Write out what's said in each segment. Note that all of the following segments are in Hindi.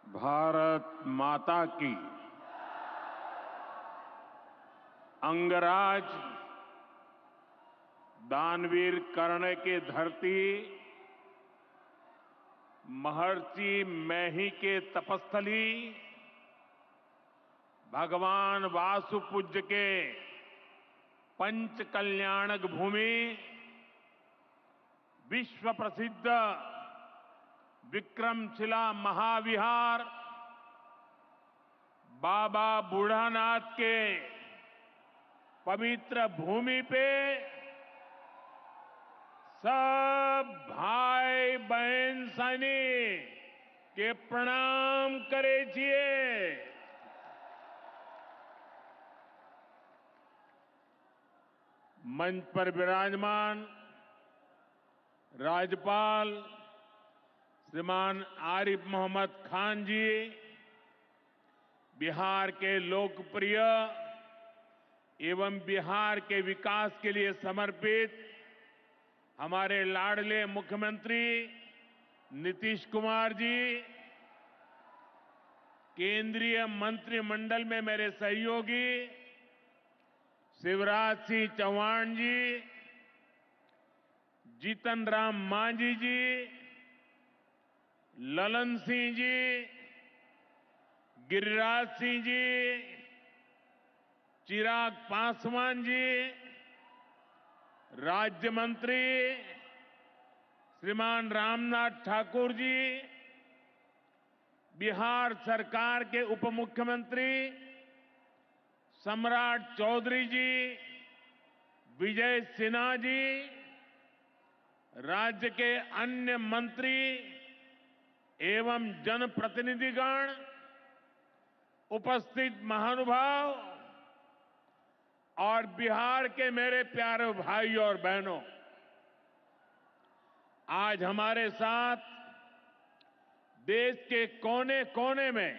भारत माता की। अंगराज दानवीर कर्ण की धरती, महर्षि मैही के तपस्थली, भगवान वासुपूज्य के पंच कल्याणक भूमि, विश्व प्रसिद्ध विक्रमशिला महाविहार, बाबा बूढ़ानाथ के पवित्र भूमि पे सब भाई बहन सैनिक के प्रणाम करे छिए। मंच पर विराजमान राज्यपाल श्रीमान आरिफ मोहम्मद खान जी, बिहार के लोकप्रिय एवं बिहार के विकास के लिए समर्पित हमारे लाडले मुख्यमंत्री नीतीश कुमार जी, केंद्रीय मंत्रिमंडल में मेरे सहयोगी शिवराज सिंह चौहान जी, जीतन राम मांझी जी, ललन सिंह जी, गिरिराज सिंह जी, चिराग पासवान जी, राज्य मंत्री श्रीमान रामनाथ ठाकुर जी, बिहार सरकार के उप मुख्यमंत्री सम्राट चौधरी जी, विजय सिन्हा जी, राज्य के अन्य मंत्री एवं जनप्रतिनिधिगण, उपस्थित महानुभाव और बिहार के मेरे प्यारे भाइयों और बहनों, आज हमारे साथ देश के कोने कोने में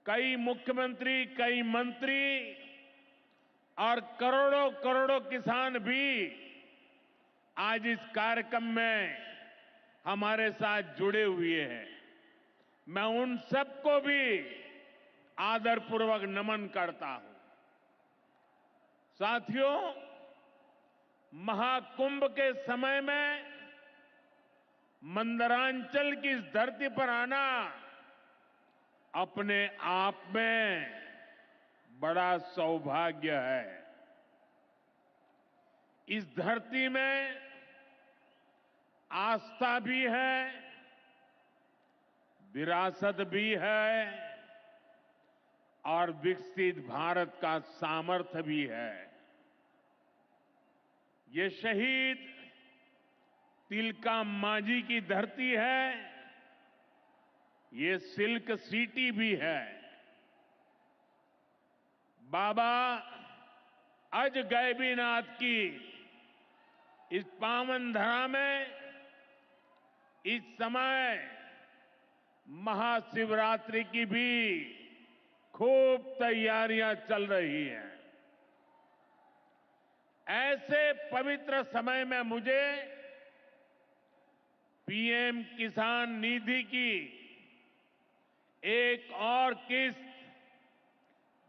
कई मुख्यमंत्री, कई मंत्री और करोड़ों करोड़ों किसान भी आज इस कार्यक्रम में हमारे साथ जुड़े हुए हैं। मैं उन सबको भी आदरपूर्वक नमन करता हूं। साथियों, महाकुंभ के समय में मंदरांचल की इस धरती पर आना अपने आप में बड़ा सौभाग्य है। इस धरती में आस्था भी है, विरासत भी है और विकसित भारत का सामर्थ्य भी है। ये शहीद तिलका मांझी की धरती है, ये सिल्क सिटी भी है। बाबा अजगैबीनाथ की इस पावन धरा में इस समय महाशिवरात्रि की भी खूब तैयारियां चल रही हैं। ऐसे पवित्र समय में मुझे पीएम किसान निधि की एक और किस्त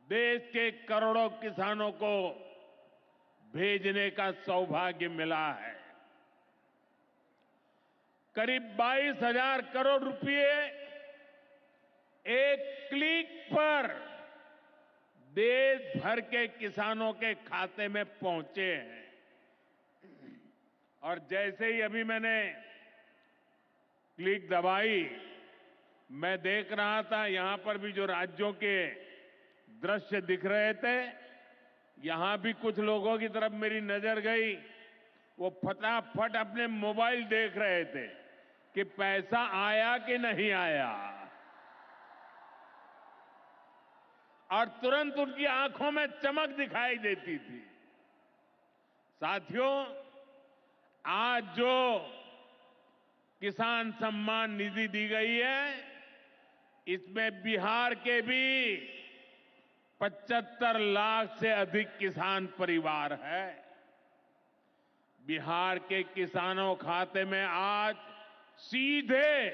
देश के करोड़ों किसानों को भेजने का सौभाग्य मिला है। करीब 22,000 करोड़ रुपए एक क्लिक पर देश भर के किसानों के खाते में पहुंचे हैं। और जैसे ही अभी मैंने क्लिक दबाई, मैं देख रहा था यहां पर भी जो राज्यों के दृश्य दिख रहे थे, यहां भी कुछ लोगों की तरफ मेरी नजर गई। वो फटाफट अपने मोबाइल देख रहे थे कि पैसा आया कि नहीं आया, और तुरंत उनकी आंखों में चमक दिखाई देती थी। साथियों, आज जो किसान सम्मान निधि दी गई है, इसमें बिहार के भी 75 लाख से अधिक किसान परिवार है। बिहार के किसानों खाते में आज सीधे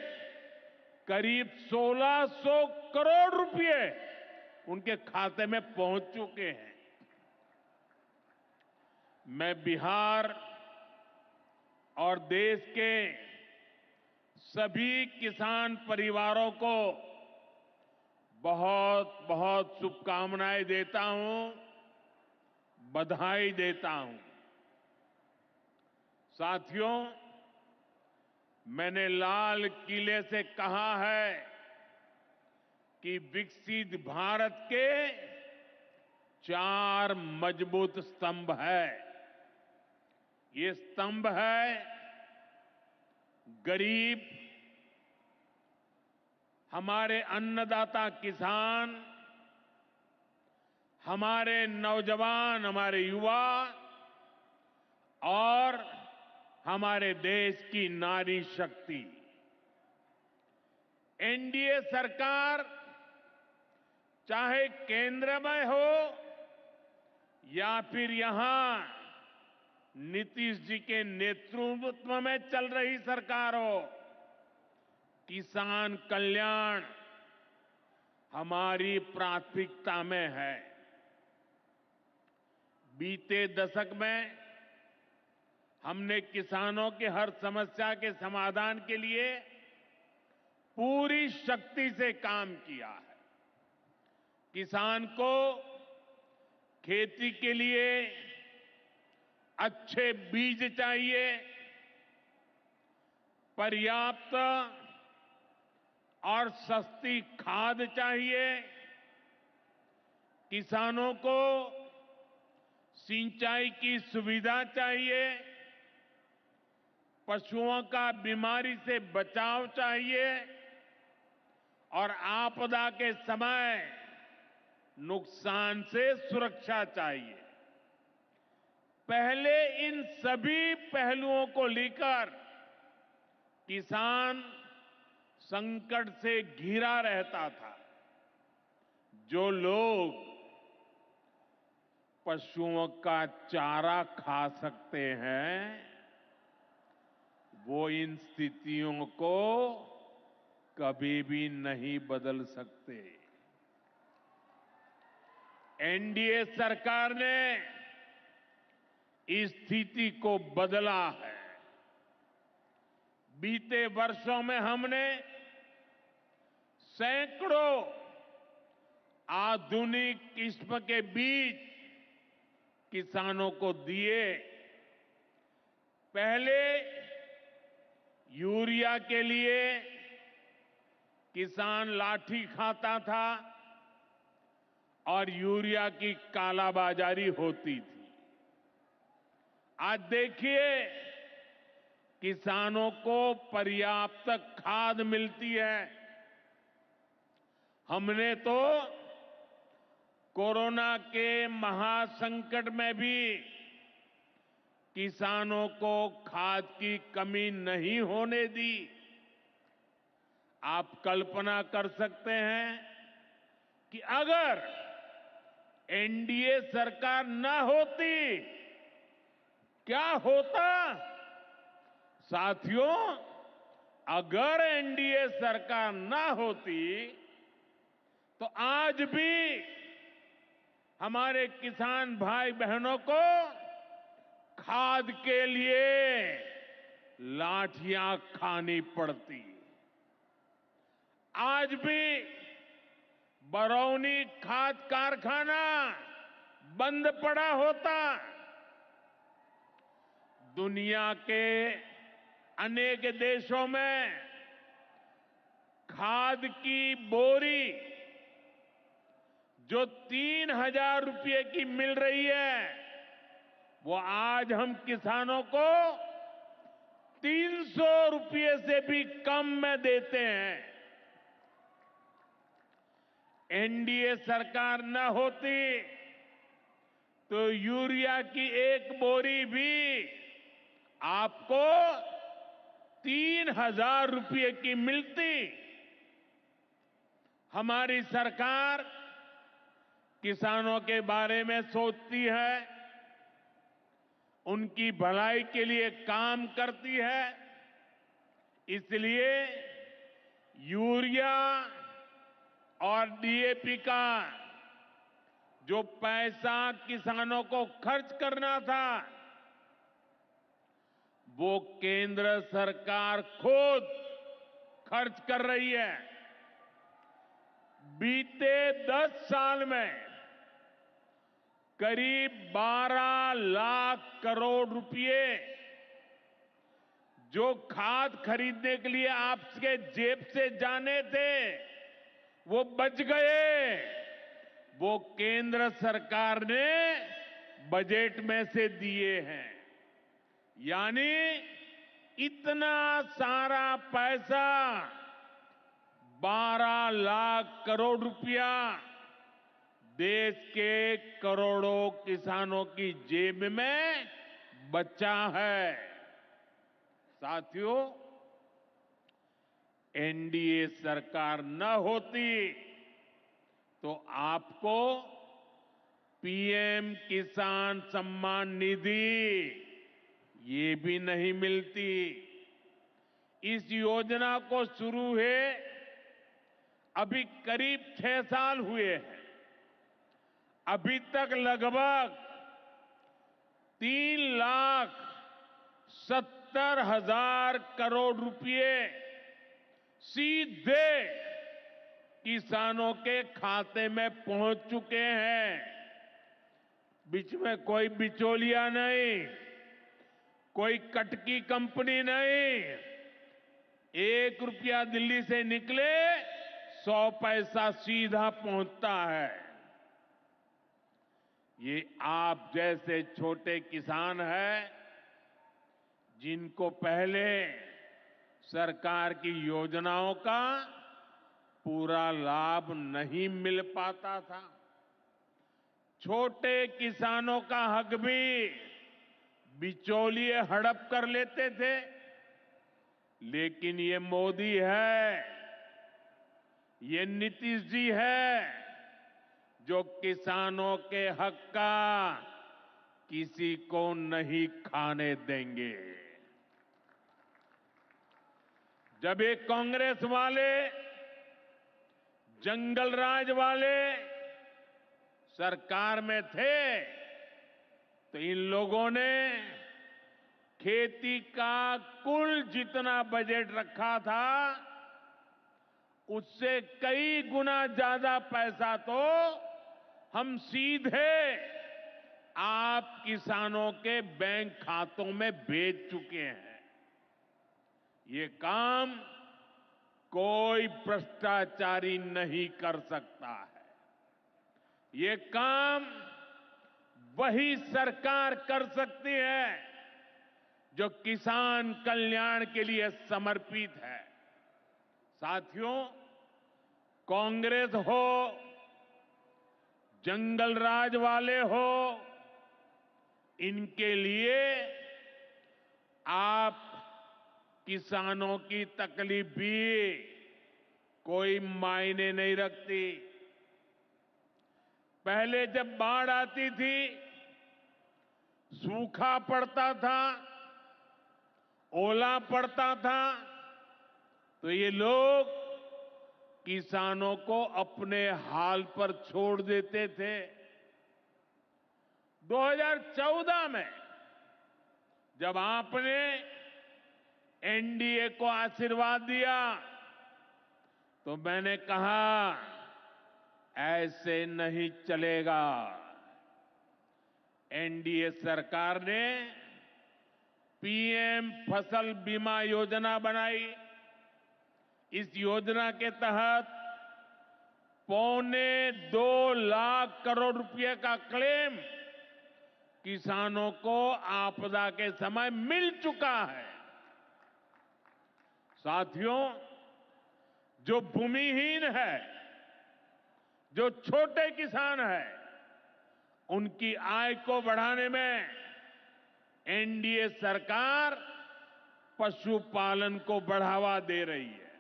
करीब 1600 करोड़ रुपए उनके खाते में पहुंच चुके हैं। मैं बिहार और देश के सभी किसान परिवारों को बहुत बहुत शुभकामनाएं देता हूं, बधाई देता हूं। साथियों, मैंने लाल किले से कहा है कि विकसित भारत के 4 मजबूत स्तंभ है। ये स्तंभ है गरीब, हमारे अन्नदाता किसान, हमारे नौजवान, हमारे युवा और हमारे देश की नारी शक्ति। एनडीए सरकार चाहे केंद्र में हो या फिर यहां नीतीश जी के नेतृत्व में चल रही सरकार हो, किसान कल्याण हमारी प्राथमिकता में है। बीते दशक में हमने किसानों की हर समस्या के समाधान के लिए पूरी शक्ति से काम किया है। किसान को खेती के लिए अच्छे बीज चाहिए, पर्याप्त और सस्ती खाद चाहिए, किसानों को सिंचाई की सुविधा चाहिए, पशुओं का बीमारी से बचाव चाहिए और आपदा के समय नुकसान से सुरक्षा चाहिए। पहले इन सभी पहलुओं को लेकर किसान संकट से घिरा रहता था। जो लोग पशुओं का चारा खा सकते हैं, वो इन स्थितियों को कभी भी नहीं बदल सकते। एनडीए सरकार ने इस स्थिति को बदला है। बीते वर्षों में हमने सैकड़ों आधुनिक किस्म के बीज किसानों को दिए। पहले यूरिया के लिए किसान लाठी खाता था और यूरिया की कालाबाजारी होती थी। आज देखिए, किसानों को पर्याप्त खाद मिलती है। हमने तो कोरोना के महासंकट में भी किसानों को खाद की कमी नहीं होने दी। आप कल्पना कर सकते हैं कि अगर एनडीए सरकार न होती, क्या होता? साथियों, अगर एनडीए सरकार न होती तो आज भी हमारे किसान भाई बहनों को खाद के लिए लाठियां खानी पड़ती। आज भी बरौनी खाद कारखाना बंद पड़ा होता। दुनिया के अनेक देशों में खाद की बोरी जो 3,000 रुपए की मिल रही है, वो आज हम किसानों को 300 रुपए से भी कम में देते हैं। एनडीए सरकार न होती तो यूरिया की एक बोरी भी आपको 3,000 रुपए की मिलती। हमारी सरकार किसानों के बारे में सोचती है, उनकी भलाई के लिए काम करती है। इसलिए यूरिया और डीएपी का जो पैसा किसानों को खर्च करना था, वो केंद्र सरकार खुद खर्च कर रही है। बीते 10 साल में करीब 12 लाख करोड़ रुपए जो खाद खरीदने के लिए आपके जेब से जाने थे, वो बच गए। वो केंद्र सरकार ने बजट में से दिए हैं। यानी इतना सारा पैसा, 12 लाख करोड़ रुपया देश के करोड़ों किसानों की जेब में बचा है। साथियों, एनडीए सरकार न होती तो आपको पीएम किसान सम्मान निधि ये भी नहीं मिलती। इस योजना को शुरू हुए अभी करीब 6 साल हुए हैं। अभी तक लगभग 3,70,000 करोड़ रुपए सीधे किसानों के खाते में पहुंच चुके हैं। बीच में कोई बिचौलिया नहीं, कोई कटकी कंपनी नहीं। 1 रुपया दिल्ली से निकले 100 पैसा सीधा पहुंचता है। ये आप जैसे छोटे किसान हैं, जिनको पहले सरकार की योजनाओं का पूरा लाभ नहीं मिल पाता था। छोटे किसानों का हक भी बिचौलिए हड़प कर लेते थे। लेकिन ये मोदी है, ये नीतीश जी है, जो किसानों के हक का किसी को नहीं खाने देंगे। जब ये कांग्रेस वाले, जंगल राज वाले सरकार में थे, तो इन लोगों ने खेती का कुल जितना बजट रखा था, उससे कई गुना ज्यादा पैसा तो हम सीधे आप किसानों के बैंक खातों में भेज चुके हैं। ये काम कोई भ्रष्टाचारी नहीं कर सकता है। ये काम वही सरकार कर सकती है जो किसान कल्याण के लिए समर्पित है। साथियों, कांग्रेस हो, जंगल राज वाले हो, इनके लिए आप किसानों की तकलीफ भी कोई मायने नहीं रखती। पहले जब बाढ़ आती थी, सूखा पड़ता था, ओला पड़ता था, तो ये लोग किसानों को अपने हाल पर छोड़ देते थे। 2014 में जब आपने एनडीए को आशीर्वाद दिया, तो मैंने कहा ऐसे नहीं चलेगा। एनडीए सरकार ने पीएम फसल बीमा योजना बनाई। इस योजना के तहत 2.25 लाख करोड़ रुपए का क्लेम किसानों को आपदा के समय मिल चुका है। साथियों, जो भूमिहीन है, जो छोटे किसान है, उनकी आय को बढ़ाने में एनडीए सरकार पशुपालन को बढ़ावा दे रही है।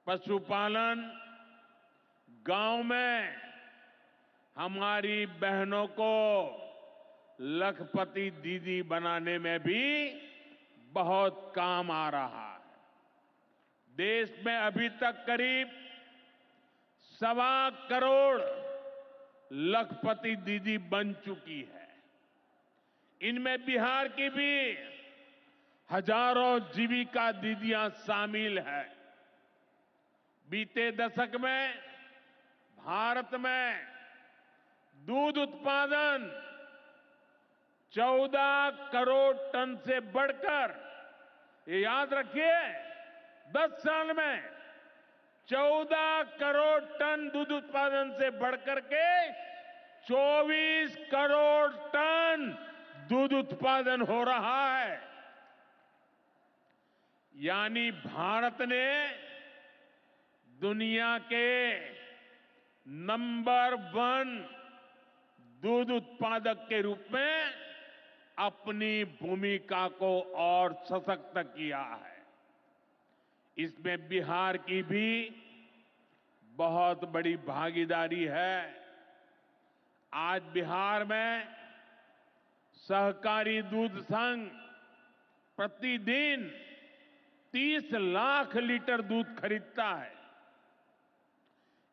पशुपालन गांव में हमारी बहनों को लखपति दीदी बनाने में भी बहुत काम आ रहा है। देश में अभी तक करीब 1.25 करोड़ लखपति दीदी बन चुकी है। इनमें बिहार की भी हजारों जीविका दीदियां शामिल है। बीते दशक में भारत में दूध उत्पादन 14 करोड़ टन से बढ़कर, ये याद रखिए, 10 साल में 14 करोड़ टन दूध उत्पादन से बढ़कर के 24 करोड़ टन दूध उत्पादन हो रहा है। यानी भारत ने दुनिया के नंबर 1 दूध उत्पादक के रूप में अपनी भूमिका को और सशक्त किया है। इसमें बिहार की भी बहुत बड़ी भागीदारी है। आज बिहार में सहकारी दूध संघ प्रतिदिन 30 लाख लीटर दूध खरीदता है।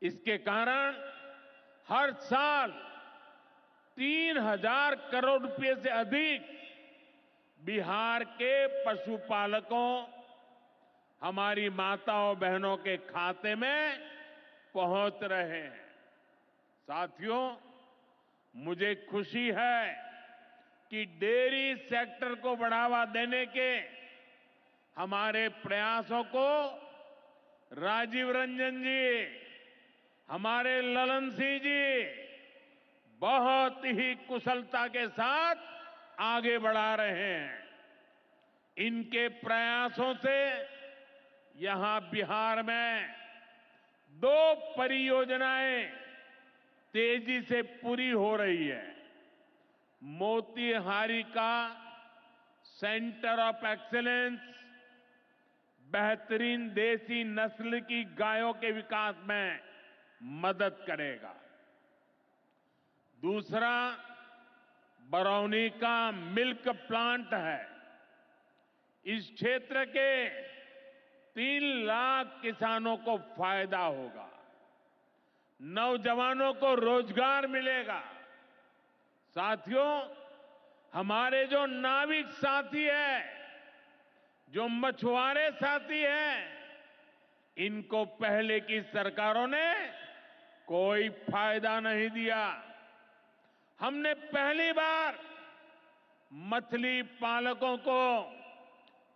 इसके कारण हर साल 3,000 करोड़ रुपए से अधिक बिहार के पशुपालकों, हमारी माताओं बहनों के खाते में पहुंच रहे हैं। साथियों, मुझे खुशी है कि डेयरी सेक्टर को बढ़ावा देने के हमारे प्रयासों को राजीव रंजन जी, हमारे ललन सिंह जी बहुत ही कुशलता के साथ आगे बढ़ा रहे हैं। इनके प्रयासों से यहां बिहार में 2 परियोजनाएं तेजी से पूरी हो रही है। मोतीहारी का सेंटर ऑफ एक्सीलेंस बेहतरीन देसी नस्ल की गायों के विकास में मदद करेगा। दूसरा बरौनी का मिल्क प्लांट है। इस क्षेत्र के 3 लाख किसानों को फायदा होगा, नौजवानों को रोजगार मिलेगा। साथियों, हमारे जो नाविक साथी हैं, जो मछुआरे साथी हैं, इनको पहले की सरकारों ने कोई फायदा नहीं दिया। हमने पहली बार मछली पालकों को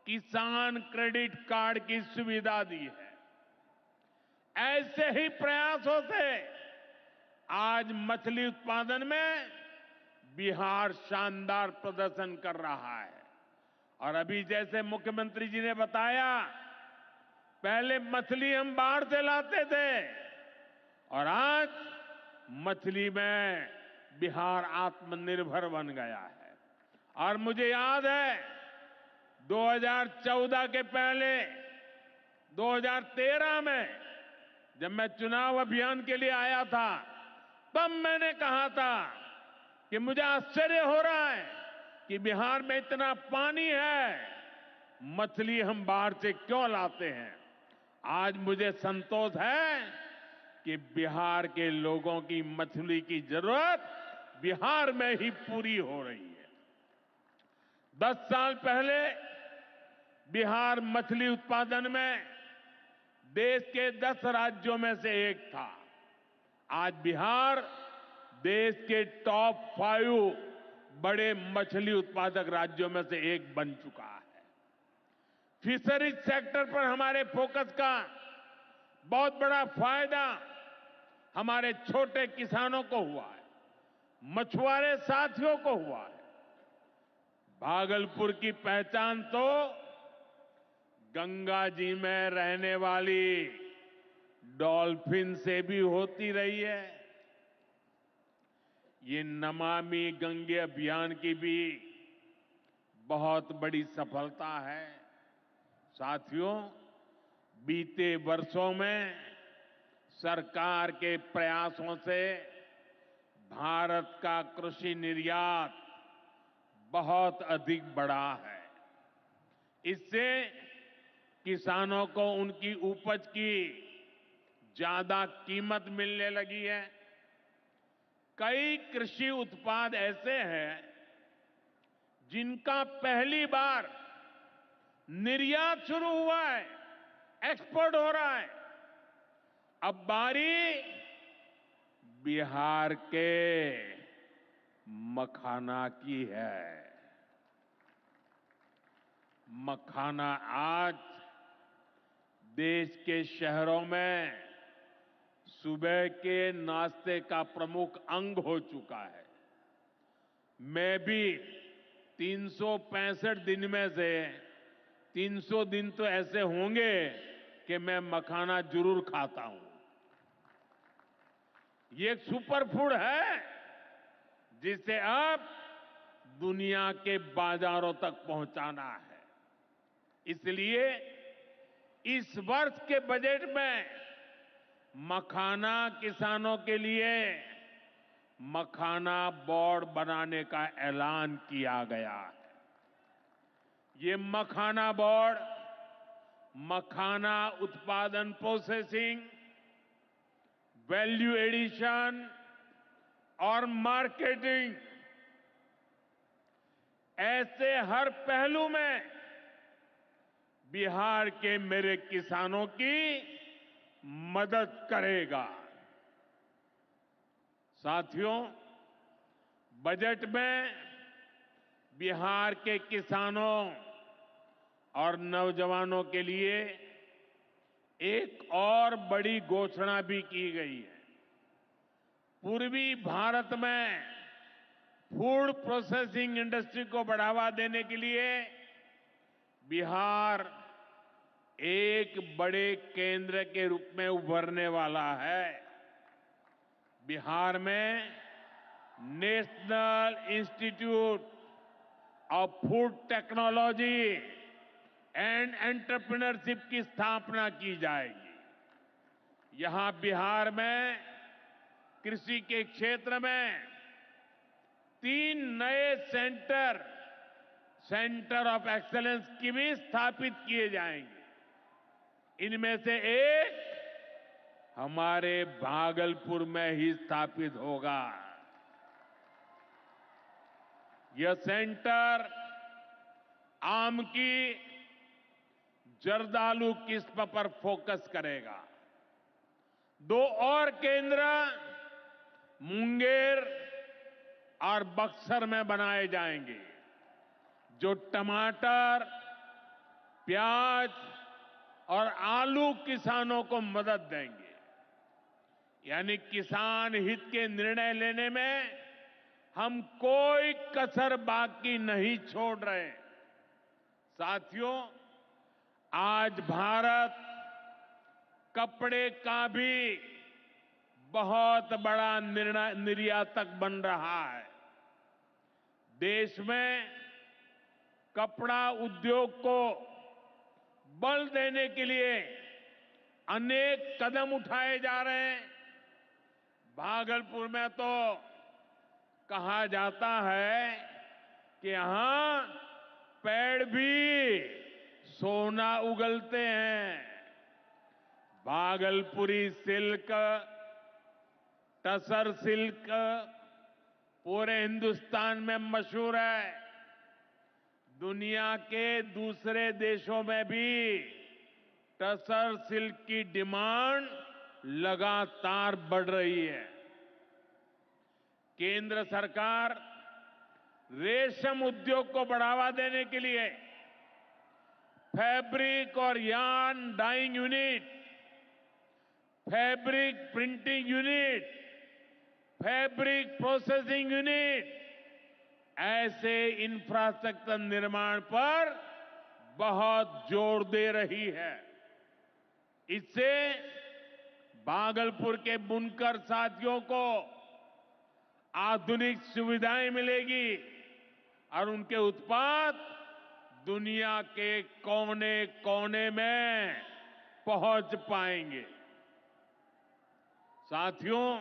किसान क्रेडिट कार्ड की सुविधा दी है। ऐसे ही प्रयासों से आज मछली उत्पादन में बिहार शानदार प्रदर्शन कर रहा है। और अभी जैसे मुख्यमंत्री जी ने बताया, पहले मछली हम बाहर से लाते थे और आज मछली में बिहार आत्मनिर्भर बन गया है। और मुझे याद है 2014 के पहले 2013 में जब मैं चुनाव अभियान के लिए आया था, तब मैंने कहा था कि मुझे आश्चर्य हो रहा है कि बिहार में इतना पानी है, मछली हम बाहर से क्यों लाते हैं। आज मुझे संतोष है कि बिहार के लोगों की मछली की जरूरत बिहार में ही पूरी हो रही है। 10 साल पहले बिहार मछली उत्पादन में देश के 10 राज्यों में से एक था। आज बिहार देश के टॉप 5 बड़े मछली उत्पादक राज्यों में से एक बन चुका है। फिशरीज सेक्टर पर हमारे फोकस का बहुत बड़ा फायदा हमारे छोटे किसानों को हुआ है, मछुआरे साथियों को हुआ है। भागलपुर की पहचान तो गंगा जी में रहने वाली डॉल्फिन से भी होती रही है। ये नमामि गंगे अभियान की भी बहुत बड़ी सफलता है। साथियों, बीते वर्षों में सरकार के प्रयासों से भारत का कृषि निर्यात बहुत अधिक बढ़ा है। इससे किसानों को उनकी उपज की ज्यादा कीमत मिलने लगी है। कई कृषि उत्पाद ऐसे हैं जिनका पहली बार निर्यात शुरू हुआ है, एक्सपोर्ट हो रहा है। अब बारी बिहार के मखाना की है। मखाना आज देश के शहरों में सुबह के नाश्ते का प्रमुख अंग हो चुका है। मैं भी 365 दिन में से 300 दिन तो ऐसे होंगे कि मैं मखाना जरूर खाता हूं। ये एक सुपर फूड है जिसे अब दुनिया के बाजारों तक पहुंचाना है। इसलिए इस वर्ष के बजट में मखाना किसानों के लिए मखाना बोर्ड बनाने का ऐलान किया गया है। ये मखाना बोर्ड मखाना उत्पादन, प्रोसेसिंग, वैल्यू एडिशन और मार्केटिंग ऐसे हर पहलू में बिहार के मेरे किसानों की मदद करेगा। साथियों, बजट में बिहार के किसानों और नौजवानों के लिए एक और बड़ी घोषणा भी की गई है। पूर्वी भारत में फूड प्रोसेसिंग इंडस्ट्री को बढ़ावा देने के लिए बिहार एक बड़े केंद्र के रूप में उभरने वाला है। बिहार में national institute of food technology and entrepreneurship की स्थापना की जाएगी। यहां बिहार में कृषि के क्षेत्र में 3 नए सेंटर ऑफ एक्सेलेंस की भी स्थापित किए जाएंगे। इनमें से एक हमारे भागलपुर में ही स्थापित होगा। यह सेंटर आम की जर्दालू किस्म पर फोकस करेगा। 2 और केंद्र मुंगेर और बक्सर में बनाए जाएंगे, जो टमाटर, प्याज और आलू किसानों को मदद देंगे। यानी किसान हित के निर्णय लेने में हम कोई कसर बाकी नहीं छोड़ रहे। साथियों, आज भारत कपड़े का भी बहुत बड़ा निर्यातक बन रहा है। देश में कपड़ा उद्योग को बल देने के लिए अनेक कदम उठाए जा रहे हैं। भागलपुर में तो कहा जाता है कि यहां पेड़ भी सोना उगलते हैं। भागलपुरी सिल्क, टसर सिल्क पूरे हिंदुस्तान में मशहूर है। दुनिया के दूसरे देशों में भी टसर सिल्क की डिमांड लगातार बढ़ रही है। केंद्र सरकार रेशम उद्योग को बढ़ावा देने के लिए फैब्रिक और yarn dyeing unit, fabric printing unit, fabric processing unit ऐसे इंफ्रास्ट्रक्चर निर्माण पर बहुत जोर दे रही है। इससे भागलपुर के बुनकर साथियों को आधुनिक सुविधाएं मिलेगी और उनके उत्पाद दुनिया के कोने कोने में पहुंच पाएंगे। साथियों,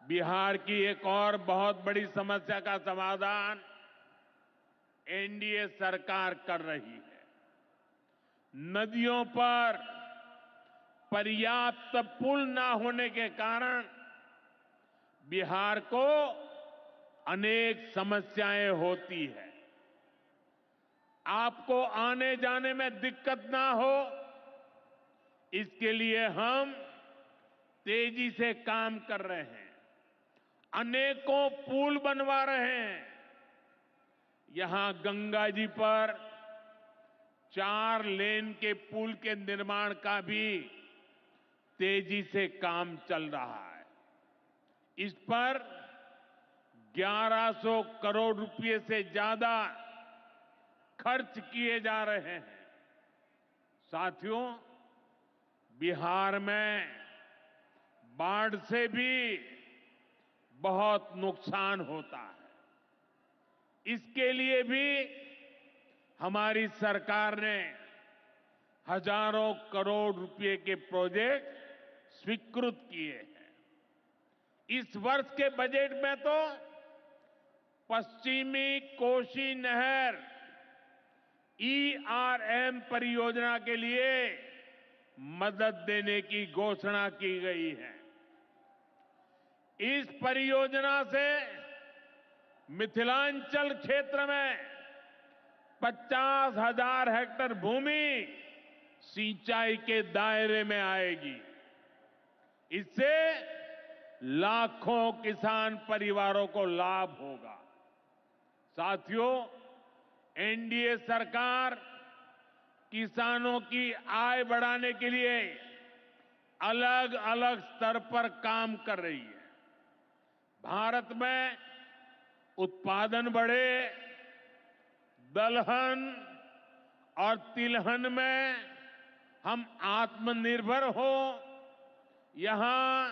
बिहार की एक और बहुत बड़ी समस्या का समाधान एनडीए सरकार कर रही है। नदियों पर पर्याप्त पुल न होने के कारण बिहार को अनेक समस्याएं होती है। आपको आने जाने में दिक्कत ना हो, इसके लिए हम तेजी से काम कर रहे हैं। अनेकों पुल बनवा रहे हैं। यहां गंगा जी पर 4 लेन के पुल के निर्माण का भी तेजी से काम चल रहा है। इस पर 1100 करोड़ रुपए से ज्यादा खर्च किए जा रहे हैं। साथियों, बिहार में बाढ़ से भी बहुत नुकसान होता है। इसके लिए भी हमारी सरकार ने हजारों करोड़ रुपए के प्रोजेक्ट स्वीकृत किए हैं। इस वर्ष के बजट में तो पश्चिमी कोसी नहर ERM परियोजना के लिए मदद देने की घोषणा की गई है। इस परियोजना से मिथिलांचल क्षेत्र में 50,000 हेक्टेयर भूमि सिंचाई के दायरे में आएगी। इससे लाखों किसान परिवारों को लाभ होगा। साथियों, एनडीए सरकार किसानों की आय बढ़ाने के लिए अलग अलग स्तर पर काम कर रही है। भारत में उत्पादन बढ़े, दलहन और तिलहन में हम आत्मनिर्भर हो, यहां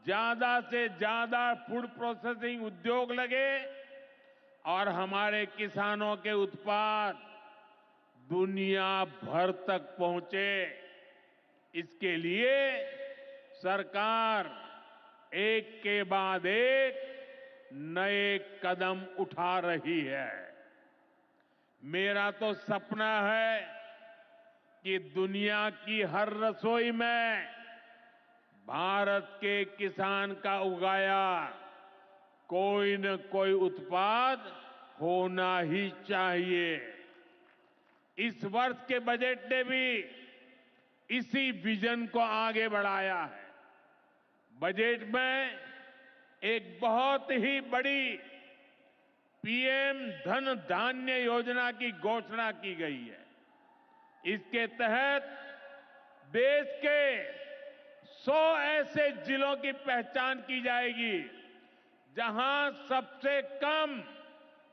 ज्यादा से ज्यादा फूड प्रोसेसिंग उद्योग लगे और हमारे किसानों के उत्पाद दुनिया भर तक पहुंचे। इसके लिए सरकार एक के बाद एक नए कदम उठा रही है। मेरा तो सपना है कि दुनिया की हर रसोई में भारत के किसान का उगाया कोई न कोई उत्पाद होना ही चाहिए। इस वर्ष के बजट ने भी इसी विजन को आगे बढ़ाया है। बजट में एक बहुत ही बड़ी पीएम धन धान्य योजना की घोषणा की गई है। इसके तहत देश के 100 ऐसे जिलों की पहचान की जाएगी जहां सबसे कम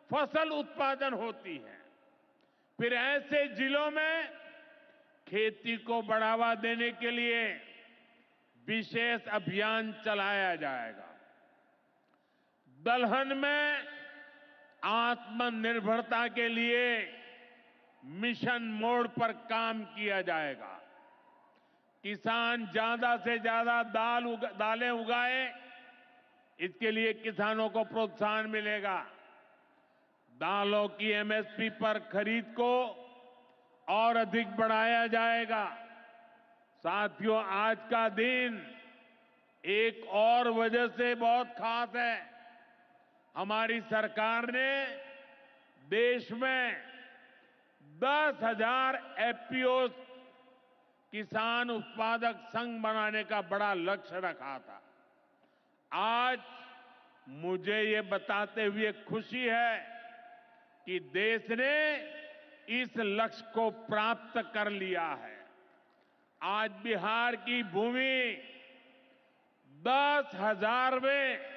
फसल उत्पादन होती है। फिर ऐसे जिलों में खेती को बढ़ावा देने के लिए विशेष अभियान चलाया जाएगा। दलहन में आत्मनिर्भरता के लिए मिशन मोड पर काम किया जाएगा। किसान ज्यादा से ज्यादा दालें उगाए, इसके लिए किसानों को प्रोत्साहन मिलेगा। दालों की एमएसपी पर खरीद को और अधिक बढ़ाया जाएगा। साथियों, आज का दिन एक और वजह से बहुत खास है। हमारी सरकार ने देश में 10,000 एफपीओ किसान उत्पादक संघ बनाने का बड़ा लक्ष्य रखा था। आज मुझे ये बताते हुए खुशी है कि देश ने इस लक्ष्य को प्राप्त कर लिया है। आज बिहार की भूमि 10,000वें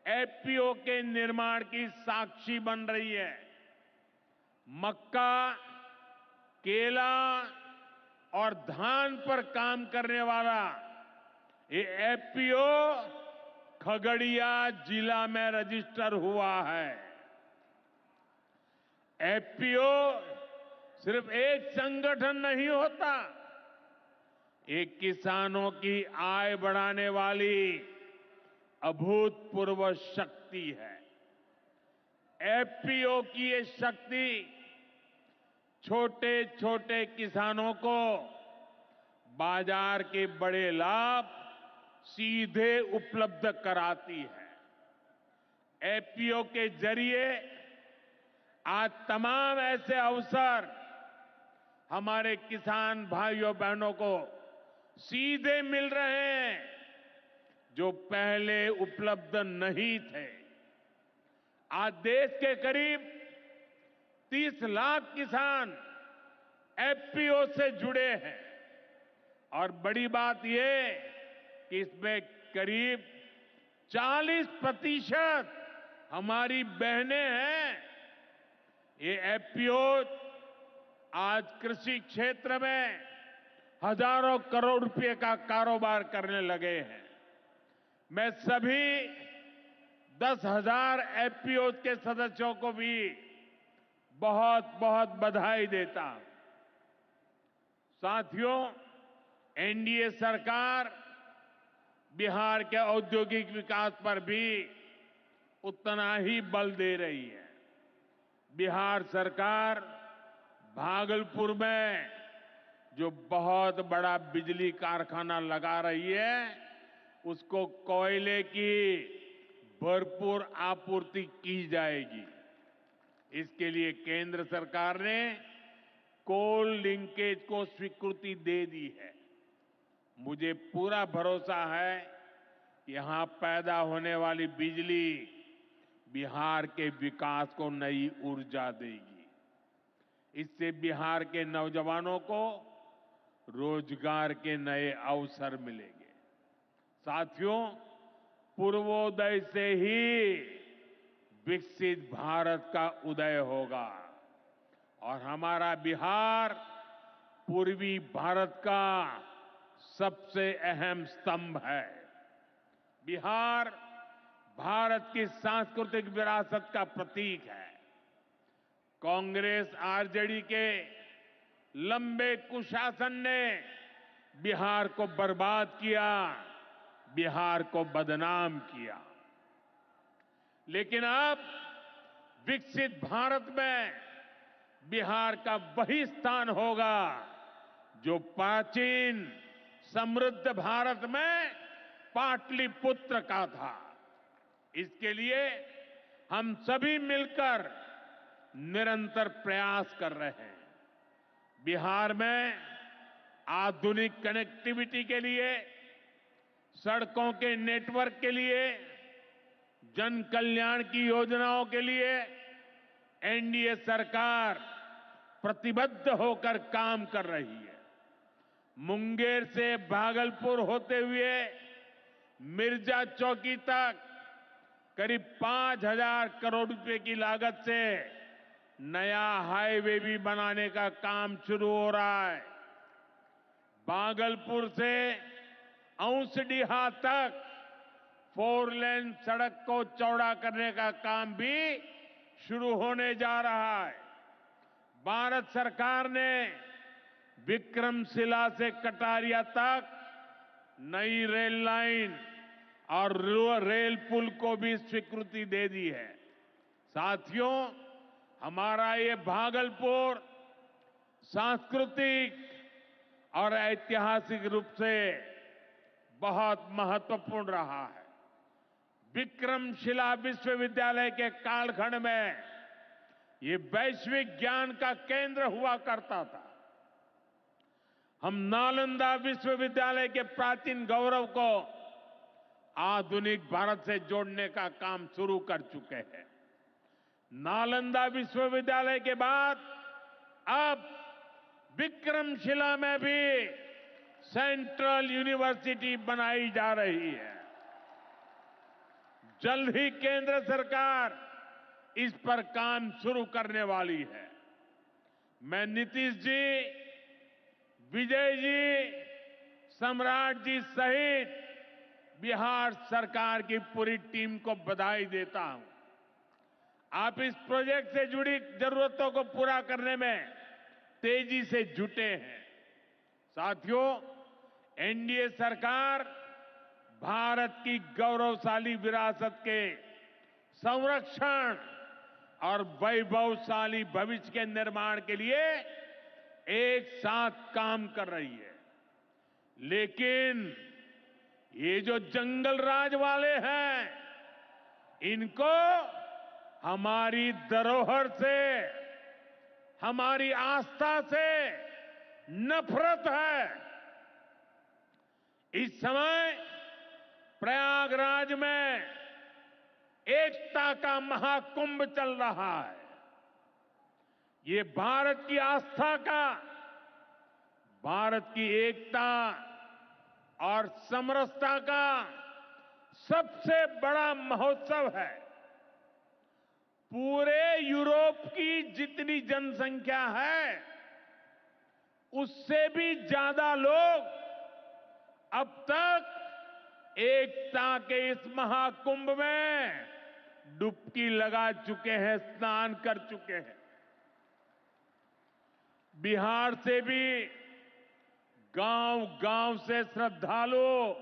एफपीओ के निर्माण की साक्षी बन रही है। मक्का, केला और धान पर काम करने वाला ये एफपीओ खगड़िया जिला में रजिस्टर हुआ है। एफपीओ सिर्फ एक संगठन नहीं होता, एक किसानों की आय बढ़ाने वाली अभूतपूर्व शक्ति है। एफपीओ की ये शक्ति छोटे छोटे किसानों को बाजार के बड़े लाभ सीधे उपलब्ध कराती है। एफपीओ के जरिए आज तमाम ऐसे अवसर हमारे किसान भाइयों बहनों को सीधे मिल रहे हैं जो पहले उपलब्ध नहीं थे। आज देश के करीब 30 लाख किसान एफपीओ से जुड़े हैं और बड़ी बात यह कि इसमें करीब 40% हमारी बहनें हैं। ये एफपीओ आज कृषि क्षेत्र में हजारों करोड़ रुपए का कारोबार करने लगे हैं। मैं सभी 10,000 एफपीओ के सदस्यों को भी बहुत बहुत बधाई देता हूं। साथियों, एनडीए सरकार बिहार के औद्योगिक विकास पर भी उतना ही बल दे रही है। बिहार सरकार भागलपुर में जो बहुत बड़ा बिजली कारखाना लगा रही है, उसको कोयले की भरपूर आपूर्ति की जाएगी। इसके लिए केंद्र सरकार ने कोल लिंकेज को स्वीकृति दे दी है। मुझे पूरा भरोसा है कि यहां पैदा होने वाली बिजली बिहार के विकास को नई ऊर्जा देगी। इससे बिहार के नौजवानों को रोजगार के नए अवसर मिलेंगे। साथियों, पूर्वोदय से ही विकसित भारत का उदय होगा और हमारा बिहार पूर्वी भारत का सबसे अहम स्तंभ है। बिहार भारत की सांस्कृतिक विरासत का प्रतीक है। कांग्रेस आरजेडी के लंबे कुशासन ने बिहार को बर्बाद किया, बिहार को बदनाम किया। लेकिन अब विकसित भारत में बिहार का वही स्थान होगा जो प्राचीन समृद्ध भारत में पाटलिपुत्र का था। इसके लिए हम सभी मिलकर निरंतर प्रयास कर रहे हैं। बिहार में आधुनिक कनेक्टिविटी के लिए, सड़कों के नेटवर्क के लिए, जन कल्याण की योजनाओं के लिए एनडीए सरकार प्रतिबद्ध होकर काम कर रही है। मुंगेर से भागलपुर होते हुए मिर्जा चौकी तक करीब 5,000 करोड़ रुपए की लागत से नया हाईवे भी बनाने का काम शुरू हो रहा है। भागलपुर से औंसडीहा तक 4 लेन सड़क को चौड़ा करने का काम भी शुरू होने जा रहा है। भारत सरकार ने विक्रमशिला से कटारिया तक नई रेल लाइन और रेल पुल को भी स्वीकृति दे दी है। साथियों, हमारा ये भागलपुर सांस्कृतिक और ऐतिहासिक रूप से बहुत महत्वपूर्ण रहा है। विक्रमशिला विश्वविद्यालय के कालखंड में ये वैश्विक ज्ञान का केंद्र हुआ करता था। हम नालंदा विश्वविद्यालय के प्राचीन गौरव को आधुनिक भारत से जोड़ने का काम शुरू कर चुके हैं। नालंदा विश्वविद्यालय के बाद अब विक्रमशिला में भी सेंट्रल यूनिवर्सिटी बनाई जा रही है। जल्द ही केंद्र सरकार इस पर काम शुरू करने वाली है। मैं नीतीश जी, विजय जी, सम्राट जी सहित बिहार सरकार की पूरी टीम को बधाई देता हूं। आप इस प्रोजेक्ट से जुड़ी जरूरतों को पूरा करने में तेजी से जुटे हैं। साथियों, एनडीए सरकार भारत की गौरवशाली विरासत के संरक्षण और वैभवशाली भविष्य के निर्माण के लिए एक साथ काम कर रही है। लेकिन ये जो जंगल राज वाले हैं, इनको हमारी धरोहर से, हमारी आस्था से नफरत है। इस समय प्रयागराज में एकता का महाकुंभ चल रहा है। ये भारत की आस्था का, भारत की एकता और समरसता का सबसे बड़ा महोत्सव है। पूरे यूरोप की जितनी जनसंख्या है, उससे भी ज्यादा लोग अब तक एकता के इस महाकुंभ में डुबकी लगा चुके हैं, स्नान कर चुके हैं। बिहार से भी गांव-गांव से श्रद्धालु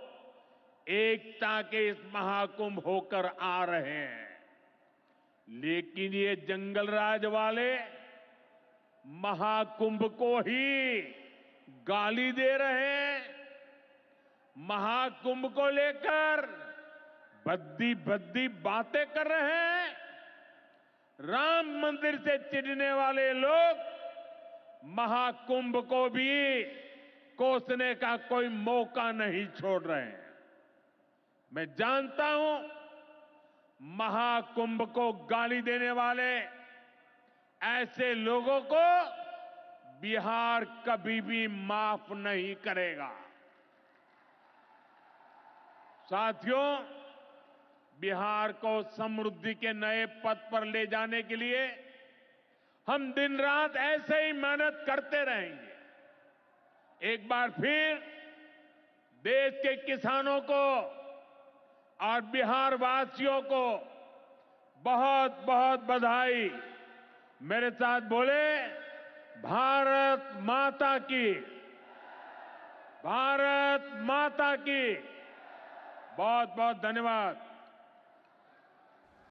एकता के इस महाकुंभ होकर आ रहे हैं। लेकिन ये जंगल राज वाले महाकुंभ को ही गाली दे रहे हैं। महाकुंभ को लेकर भद्दी भद्दी बातें कर रहे हैं। राम मंदिर से चिढ़ने वाले लोग महाकुंभ को भी कोसने का कोई मौका नहीं छोड़ रहे हैं। मैं जानता हूं, महाकुंभ को गाली देने वाले ऐसे लोगों को बिहार कभी भी माफ नहीं करेगा। साथियों, बिहार को समृद्धि के नए पथ पर ले जाने के लिए हम दिन रात ऐसे ही मेहनत करते रहेंगे। एक बार फिर देश के किसानों को और बिहार वासियों को बहुत बहुत बधाई। मेरे साथ बोले, भारत माता की, भारत माता की। बहुत बहुत धन्यवाद।